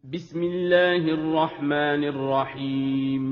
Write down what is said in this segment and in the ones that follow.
بسم الله الرحمن الرحيم.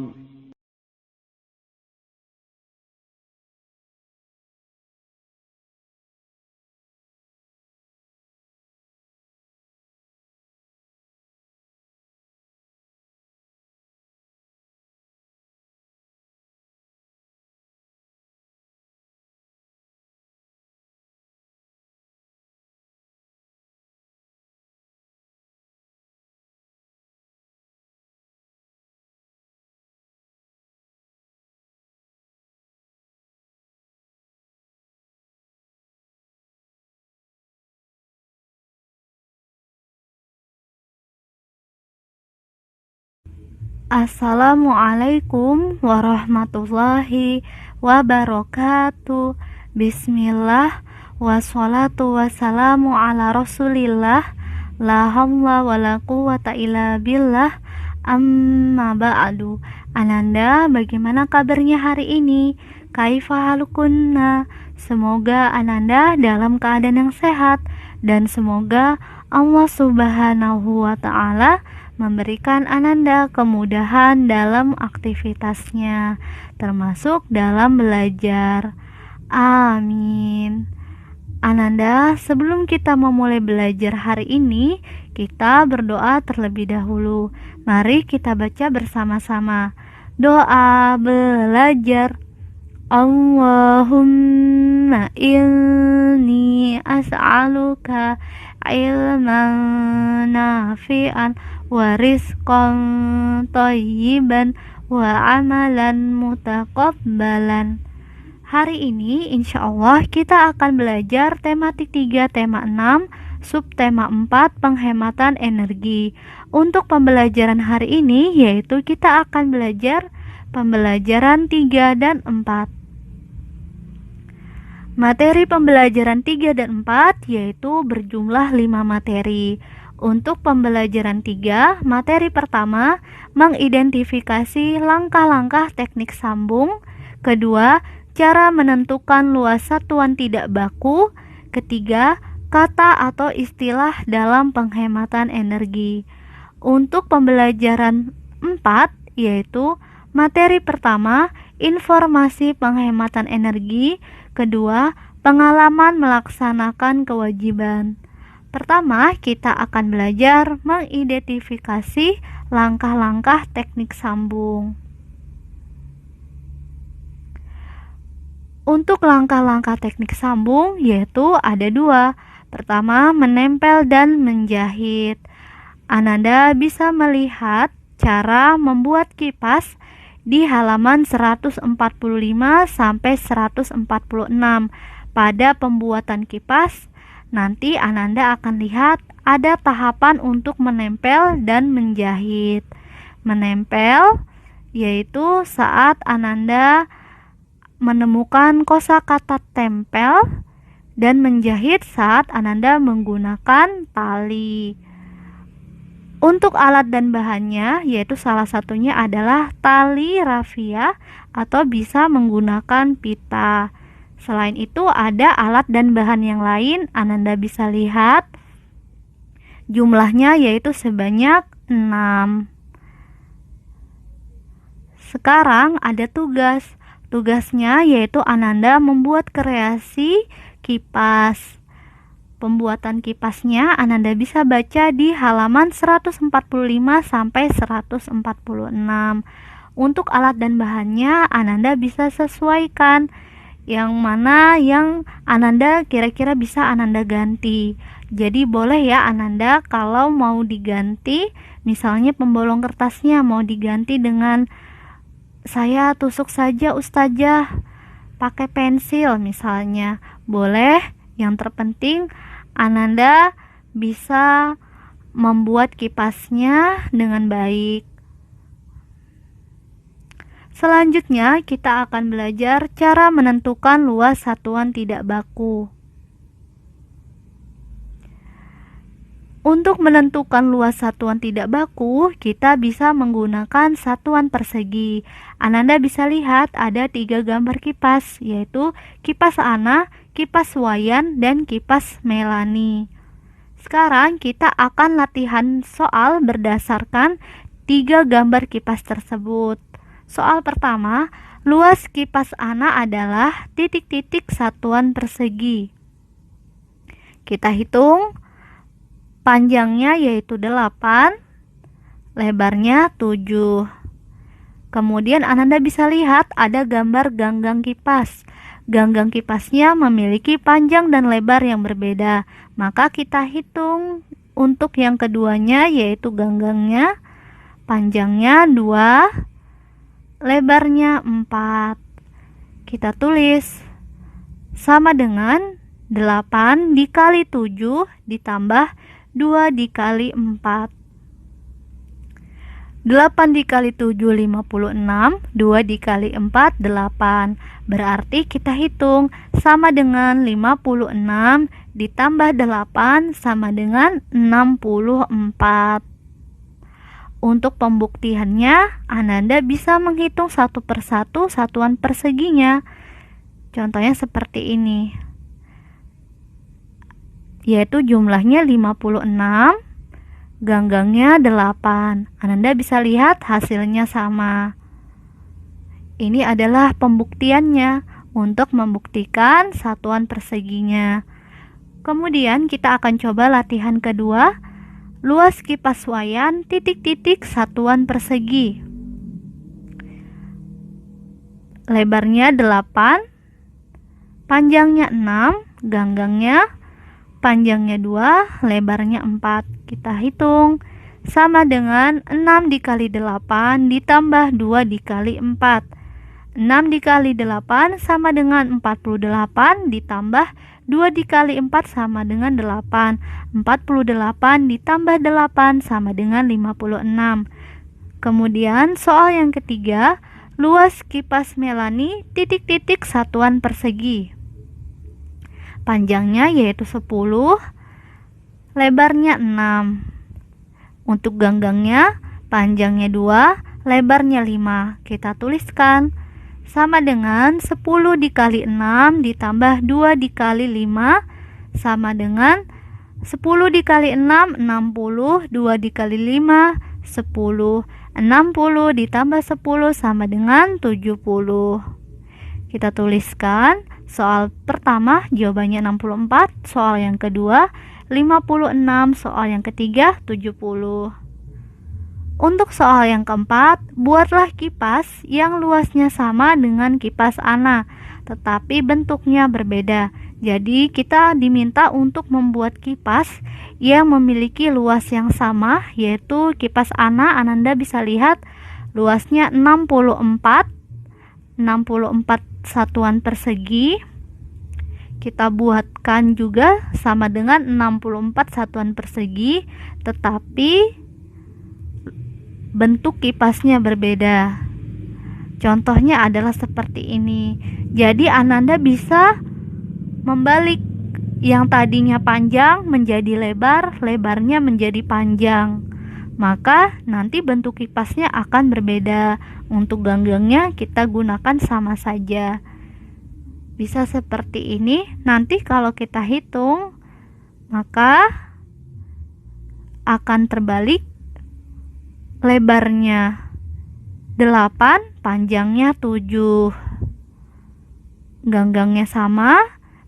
Assalamualaikum warahmatullahi wabarakatuh. Bismillah, wassalatu wassalamu ala rasulillah, la haula wala quwata illa billah, amma ba'du. Ananda, bagaimana kabarnya hari ini? Kaifa halukunna? Semoga Ananda dalam keadaan yang sehat, dan semoga Allah subhanahu wa ta'ala memberikan Ananda kemudahan dalam aktivitasnya, termasuk dalam belajar. Amin. Ananda, sebelum kita memulai belajar hari ini, kita berdoa terlebih dahulu. Mari kita baca bersama-sama. Doa belajar. Allahumma inni as'aluka ilman nafi'an wa rizqan thayyiban wa amalan mutaqabbalan. Hari ini insya Allah kita akan belajar tematik 3, tema 6, subtema 4, penghematan energi. Untuk pembelajaran hari ini yaitu kita akan belajar pembelajaran 3 dan 4. Materi pembelajaran 3 dan 4 yaitu berjumlah 5 materi. Untuk pembelajaran 3, materi pertama mengidentifikasi langkah-langkah teknik sambung. Kedua, cara menentukan luas satuan tidak baku. Ketiga, kata atau istilah dalam penghematan energi. Untuk pembelajaran 4 yaitu materi pertama informasi penghematan energi. Kedua, pengalaman melaksanakan kewajiban. Pertama, kita akan belajar mengidentifikasi langkah-langkah teknik sambung. Untuk langkah-langkah teknik sambung yaitu ada 2. Pertama, menempel dan menjahit. Ananda bisa melihat cara membuat kipas di halaman 145 sampai 146. Pada pembuatan kipas, nanti Ananda akan lihat ada tahapan untuk menempel dan menjahit. Menempel yaitu saat Ananda menemukan kosakata tempel, dan menjahit saat Ananda menggunakan tali. Untuk alat dan bahannya yaitu salah satunya adalah tali rafia atau bisa menggunakan pita. Selain itu ada alat dan bahan yang lain, Ananda bisa lihat jumlahnya yaitu sebanyak 6. Sekarang ada tugas. Tugasnya yaitu Ananda membuat kreasi kipas. Pembuatan kipasnya Ananda bisa baca di halaman 145 sampai 146. Untuk alat dan bahannya Ananda bisa sesuaikan yang mana yang Ananda kira-kira bisa Ananda ganti. Jadi boleh ya Ananda kalau mau diganti, misalnya pembolong kertasnya mau diganti dengan saya tusuk saja ustazah pakai pensil misalnya, boleh. Yang terpenting Ananda bisa membuat kipasnya dengan baik. Selanjutnya kita akan belajar cara menentukan luas satuan tidak baku. Untuk menentukan luas satuan tidak baku, kita bisa menggunakan satuan persegi. Ananda bisa lihat ada 3 gambar kipas, yaitu kipas Ana, kipas Wayan, dan kipas Melani. Sekarang kita akan latihan soal berdasarkan 3 gambar kipas tersebut. Soal pertama, luas kipas Ana adalah titik-titik satuan persegi. Kita hitung panjangnya yaitu 8, lebarnya 7. Kemudian Ananda bisa lihat ada gambar ganggang kipas. Ganggang kipasnya memiliki panjang dan lebar yang berbeda. Maka kita hitung untuk yang keduanya yaitu ganggangnya. Panjangnya 2, lebarnya 4. Kita tulis sama dengan 8 dikali 7 ditambah 2 dikali 4. 8 dikali 7 56, 2 dikali 4 8. Berarti kita hitung sama dengan 56 ditambah 8 sama dengan 64. Untuk pembuktiannya, Ananda bisa menghitung satu persatu satuan perseginya. Contohnya seperti ini. Yaitu jumlahnya 56. Ganggangnya 8. Ananda bisa lihat hasilnya sama. Ini adalah pembuktiannya untuk membuktikan satuan perseginya. Kemudian kita akan coba latihan kedua. Luas kipas wayan titik-titik satuan persegi. Lebarnya 8, panjangnya 6, ganggangnya panjangnya 2, lebarnya 4. Kita hitung sama dengan 6 dikali 8 ditambah 2 dikali 4. 6 dikali 8 sama dengan 48 ditambah 2 dikali 4 sama dengan 8. 48 ditambah 8 sama dengan 56. Kemudian soal yang ketiga, luas kipas Melani titik-titik satuan persegi. Panjangnya yaitu 10, lebarnya 6. Untuk ganggangnya, panjangnya 2, lebarnya 5. Kita tuliskan sama dengan 10 dikali 6 ditambah 2 dikali 5 sama dengan 10 dikali 6, 60, 2 dikali 5, 10. 60 ditambah 10 sama dengan 70. Kita tuliskan soal pertama jawabannya 64, soal yang kedua 56, soal yang ketiga 70. Untuk soal yang keempat, buatlah kipas yang luasnya sama dengan kipas Ana, tetapi bentuknya berbeda. Jadi kita diminta untuk membuat kipas yang memiliki luas yang sama, yaitu kipas Ana. Ananda bisa lihat luasnya 64 satuan persegi. Kita buatkan juga sama dengan 64 satuan persegi, tetapi bentuk kipasnya berbeda. Contohnya adalah seperti ini. Jadi Ananda bisa membalik yang tadinya panjang menjadi lebar, lebarnya menjadi panjang. Maka nanti bentuk kipasnya akan berbeda. Untuk ganggangnya kita gunakan sama saja. Bisa seperti ini. Nanti kalau kita hitung, maka akan terbalik. Lebarnya 8, panjangnya 7. Ganggangnya sama,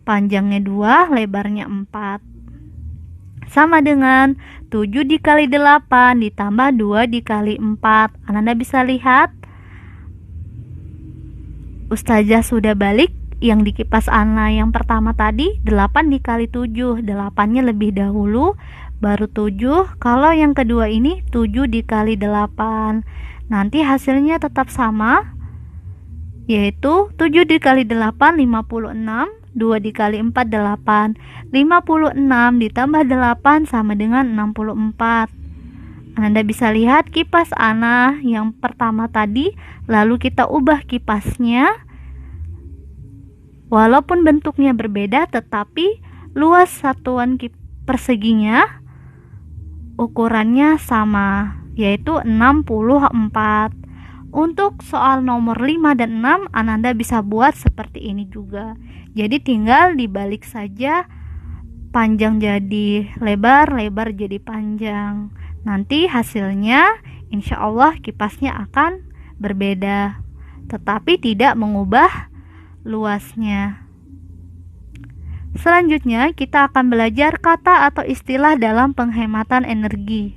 panjangnya 2, lebarnya 4. Sama dengan 7 dikali 8 ditambah 2 dikali 4. Ananda bisa lihat Ustazah sudah balik yang di kipas Ana yang pertama tadi 8 dikali 7. 8-nya lebih dahulu baru 7. Kalau yang kedua ini 7 dikali 8. Nanti hasilnya tetap sama, yaitu 7 dikali 8 56, 2 dikali 4 8. 56 ditambah 8 sama dengan 64. Anda bisa lihat kipas Ana yang pertama tadi, lalu kita ubah kipasnya. Walaupun bentuknya berbeda, tetapi luas satuan perseginya ukurannya sama, yaitu 64. Untuk soal nomor 5 dan 6, Ananda bisa buat seperti ini juga. Jadi tinggal dibalik saja panjang jadi lebar, lebar jadi panjang. Nanti hasilnya insya Allah kipasnya akan berbeda, tetapi tidak mengubah luasnya. Selanjutnya kita akan belajar kata atau istilah dalam penghematan energi.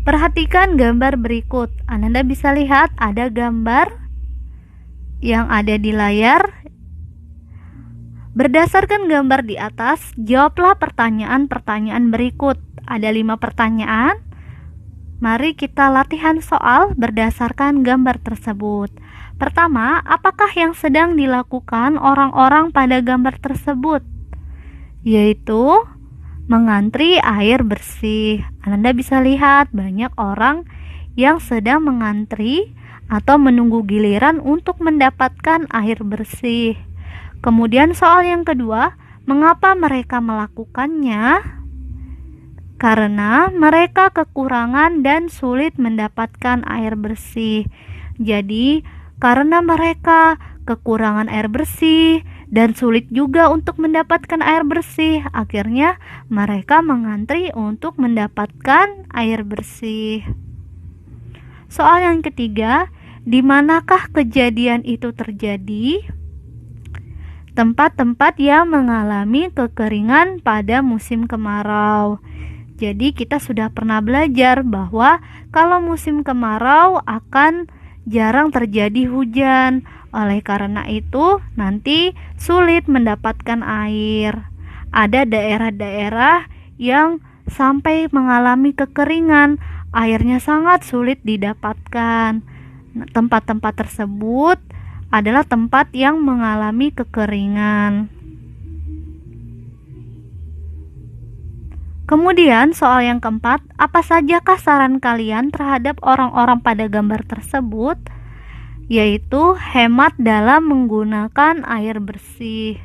Perhatikan gambar berikut. Ananda bisa lihat ada gambar yang ada di layar. Berdasarkan gambar di atas, jawablah pertanyaan-pertanyaan berikut. Ada 5 pertanyaan. Mari kita latihan soal berdasarkan gambar tersebut. Pertama, apakah yang sedang dilakukan orang-orang pada gambar tersebut? Yaitu mengantri air bersih. Anda bisa lihat banyak orang yang sedang mengantri atau menunggu giliran untuk mendapatkan air bersih. Kemudian soal yang kedua, mengapa mereka melakukannya? Karena mereka kekurangan dan sulit mendapatkan air bersih. Jadi, karena mereka kekurangan air bersih dan sulit juga untuk mendapatkan air bersih, akhirnya mereka mengantri untuk mendapatkan air bersih. Soal yang ketiga, di manakah kejadian itu terjadi? Tempat-tempat yang mengalami kekeringan pada musim kemarau. Jadi kita sudah pernah belajar bahwa kalau musim kemarau akan jarang terjadi hujan. Oleh karena itu, nanti sulit mendapatkan air. Ada daerah-daerah yang sampai mengalami kekeringan, airnya sangat sulit didapatkan. Tempat-tempat tersebut adalah tempat yang mengalami kekeringan. Kemudian soal yang keempat, apa sajakah saran kalian terhadap orang-orang pada gambar tersebut? Yaitu hemat dalam menggunakan air bersih.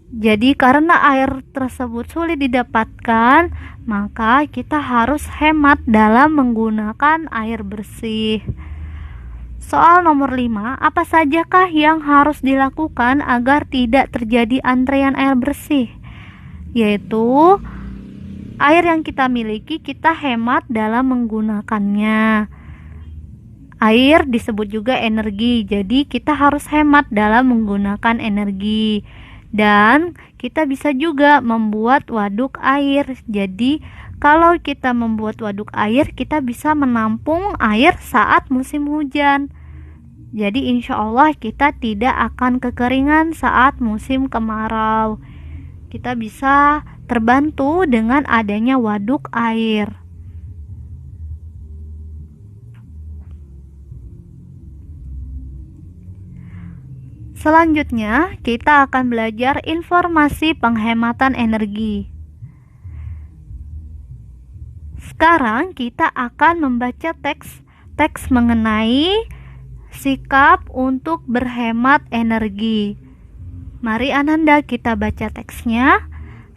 Jadi karena air tersebut sulit didapatkan, maka kita harus hemat dalam menggunakan air bersih. Soal nomor 5, apa sajakah yang harus dilakukan agar tidak terjadi antrean air bersih? Yaitu air yang kita miliki kita hemat dalam menggunakannya. Air disebut juga energi, jadi kita harus hemat dalam menggunakan energi. Dan kita bisa juga membuat waduk air. Jadi kalau kita membuat waduk air, kita bisa menampung air saat musim hujan. Jadi insya Allah kita tidak akan kekeringan saat musim kemarau. Kita bisa terbantu dengan adanya waduk air. Selanjutnya, kita akan belajar informasi penghematan energi. Sekarang kita akan membaca teks mengenai sikap untuk berhemat energi. Mari Ananda kita baca teksnya.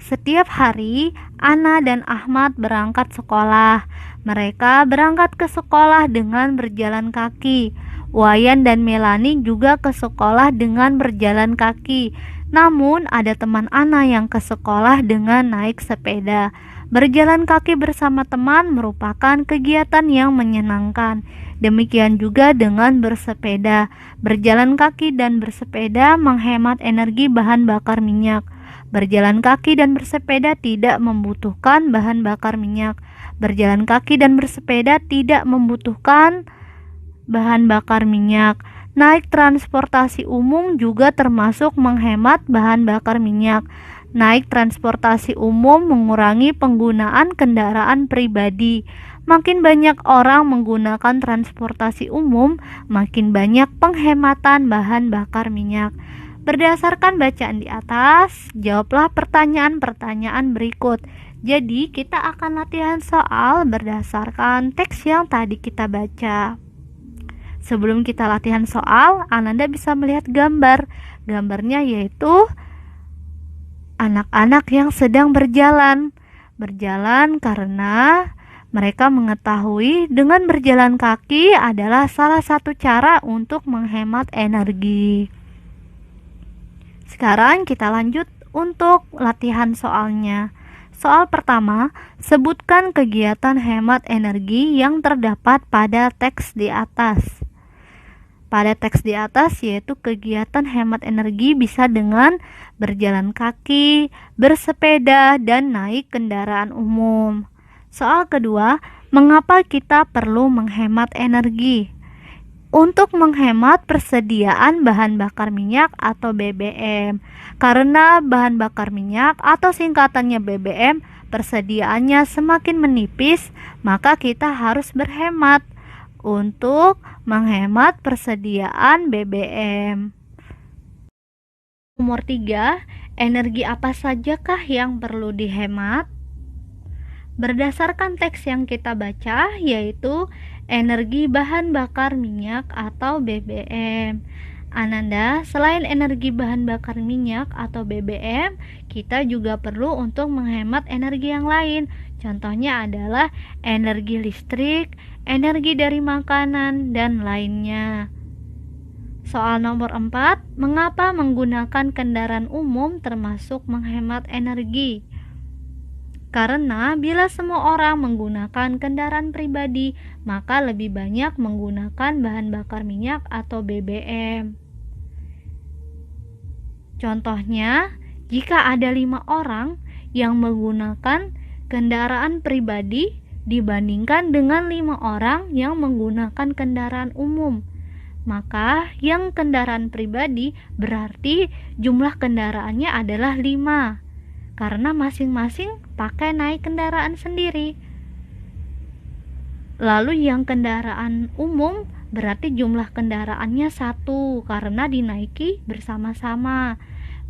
Setiap hari, Ana dan Ahmad berangkat sekolah. Mereka berangkat ke sekolah dengan berjalan kaki. Wayan dan Melani juga ke sekolah dengan berjalan kaki. Namun ada teman Ana yang ke sekolah dengan naik sepeda. Berjalan kaki bersama teman merupakan kegiatan yang menyenangkan. Demikian juga dengan bersepeda. Berjalan kaki dan bersepeda menghemat energi bahan bakar minyak. Berjalan kaki dan bersepeda tidak membutuhkan bahan bakar minyak. Berjalan kaki dan bersepeda tidak membutuhkan bahan bakar minyak. Naik transportasi umum juga termasuk menghemat bahan bakar minyak. Naik transportasi umum mengurangi penggunaan kendaraan pribadi. Makin banyak orang menggunakan transportasi umum, makin banyak penghematan bahan bakar minyak. Berdasarkan bacaan di atas, jawablah pertanyaan-pertanyaan berikut. Jadi, kita akan latihan soal berdasarkan teks yang tadi kita baca. Sebelum kita latihan soal, Ananda bisa melihat gambar. Gambarnya yaitu anak-anak yang sedang berjalan. Berjalan karena mereka mengetahui dengan berjalan kaki adalah salah satu cara untuk menghemat energi. Sekarang kita lanjut untuk latihan soalnya. Soal pertama, sebutkan kegiatan hemat energi yang terdapat pada teks di atas. Pada teks di atas yaitu kegiatan hemat energi bisa dengan berjalan kaki, bersepeda, dan naik kendaraan umum. Soal kedua, mengapa kita perlu menghemat energi? Untuk menghemat persediaan bahan bakar minyak atau BBM. Karena bahan bakar minyak atau singkatannya BBM persediaannya semakin menipis, maka kita harus berhemat untuk menghemat persediaan BBM. Nomor 3, energi apa sajakah yang perlu dihemat? Berdasarkan teks yang kita baca, yaitu energi bahan bakar minyak atau BBM. Ananda, selain energi bahan bakar minyak atau BBM, kita juga perlu untuk menghemat energi yang lain. Contohnya adalah energi listrik, energi dari makanan, dan lainnya. Soal nomor 4, mengapa menggunakan kendaraan umum termasuk menghemat energi? Karena bila semua orang menggunakan kendaraan pribadi, maka lebih banyak menggunakan bahan bakar minyak atau BBM. Contohnya, jika ada 5 orang yang menggunakan kendaraan pribadi dibandingkan dengan 5 orang yang menggunakan kendaraan umum, maka yang kendaraan pribadi berarti jumlah kendaraannya adalah 5. Karena masing-masing pakai naik kendaraan sendiri. Lalu yang kendaraan umum berarti jumlah kendaraannya 1 karena dinaiki bersama-sama.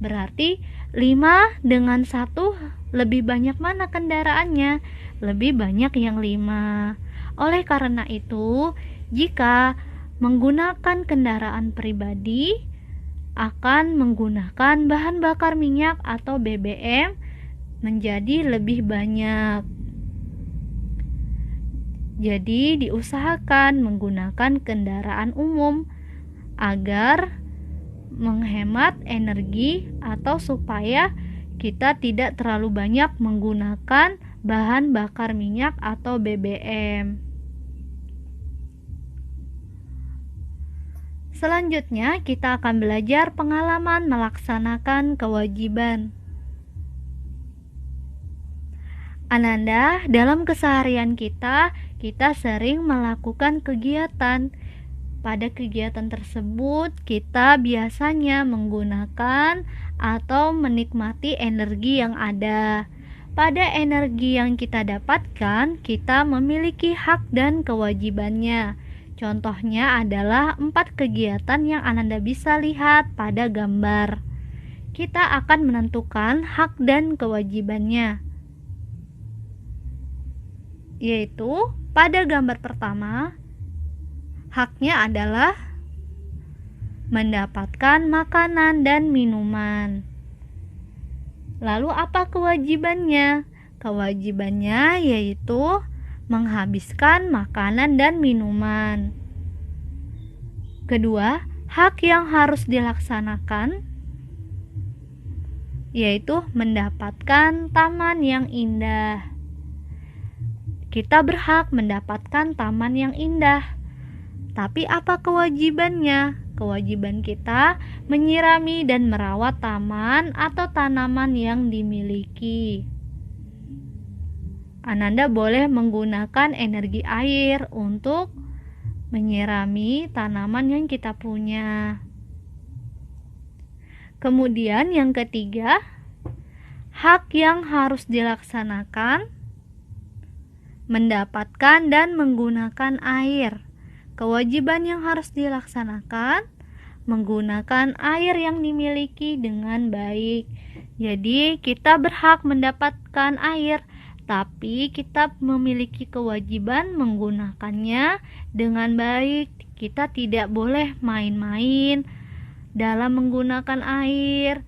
Berarti 5 dengan 1 lebih banyak mana kendaraannya? Lebih banyak yang 5. Oleh karena itu, jika menggunakan kendaraan pribadi akan menggunakan bahan bakar minyak atau BBM menjadi lebih banyak. Jadi diusahakan menggunakan kendaraan umum agar menghemat energi atau supaya kita tidak terlalu banyak menggunakan bahan bakar minyak atau BBM. Selanjutnya, kita akan belajar pengalaman melaksanakan kewajiban. Ananda, dalam keseharian kita sering melakukan kegiatan. Pada kegiatan tersebut, kita biasanya menggunakan atau menikmati energi yang ada. Pada energi yang kita dapatkan, kita memiliki hak dan kewajibannya. Contohnya adalah 4 kegiatan yang Ananda bisa lihat pada gambar. Kita akan menentukan hak dan kewajibannya. Yaitu pada gambar pertama, haknya adalah mendapatkan makanan dan minuman. Lalu apa kewajibannya? Kewajibannya yaitu menghabiskan makanan dan minuman. Kedua, hak yang harus dilaksanakan yaitu mendapatkan taman yang indah. Kita berhak mendapatkan taman yang indah. Tapi apa kewajibannya? Kewajiban kita menyirami dan merawat taman atau tanaman yang dimiliki. Ananda boleh menggunakan energi air untuk menyirami tanaman yang kita punya. Kemudian yang ketiga, hak yang harus dilaksanakan mendapatkan dan menggunakan air. Kewajiban yang harus dilaksanakan menggunakan air yang dimiliki dengan baik. Jadi kita berhak mendapatkan air, tapi kita memiliki kewajiban menggunakannya dengan baik. Kita tidak boleh main-main dalam menggunakan air.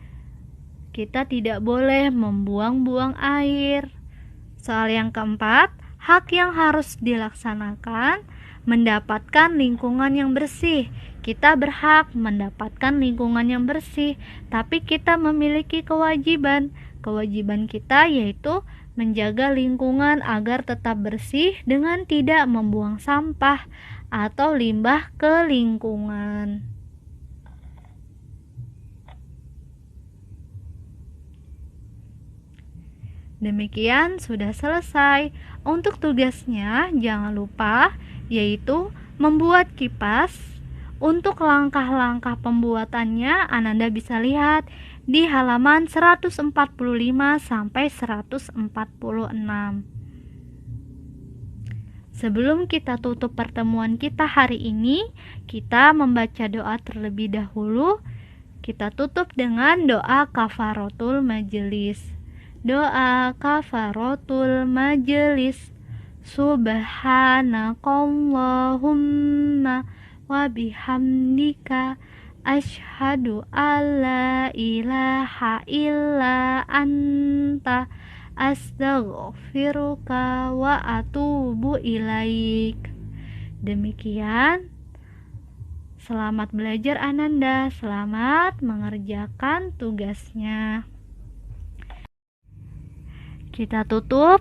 Kita tidak boleh membuang-buang air. Soal yang keempat, hak yang harus dilaksanakan mendapatkan lingkungan yang bersih. Kita berhak mendapatkan lingkungan yang bersih, tapi kita memiliki kewajiban. Kewajiban kita yaitu menjaga lingkungan agar tetap bersih dengan tidak membuang sampah atau limbah ke lingkungan. Demikian sudah selesai. Untuk tugasnya jangan lupa yaitu membuat kipas. Untuk langkah-langkah pembuatannya Ananda bisa lihat di halaman 145 sampai 146. Sebelum kita tutup pertemuan kita hari ini, kita membaca doa terlebih dahulu. Kita tutup dengan doa kafaratul majelis. Doa kafaratul majelis. Subhanakallahumma wa bihamdika asyhadu alla ilaha illa anta astaghfiruka wa atubu ilaik. Demikian. Selamat belajar Ananda, selamat mengerjakan tugasnya. Kita tutup.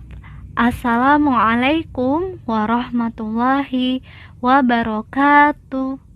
Assalamualaikum warahmatullahi wabarakatuh.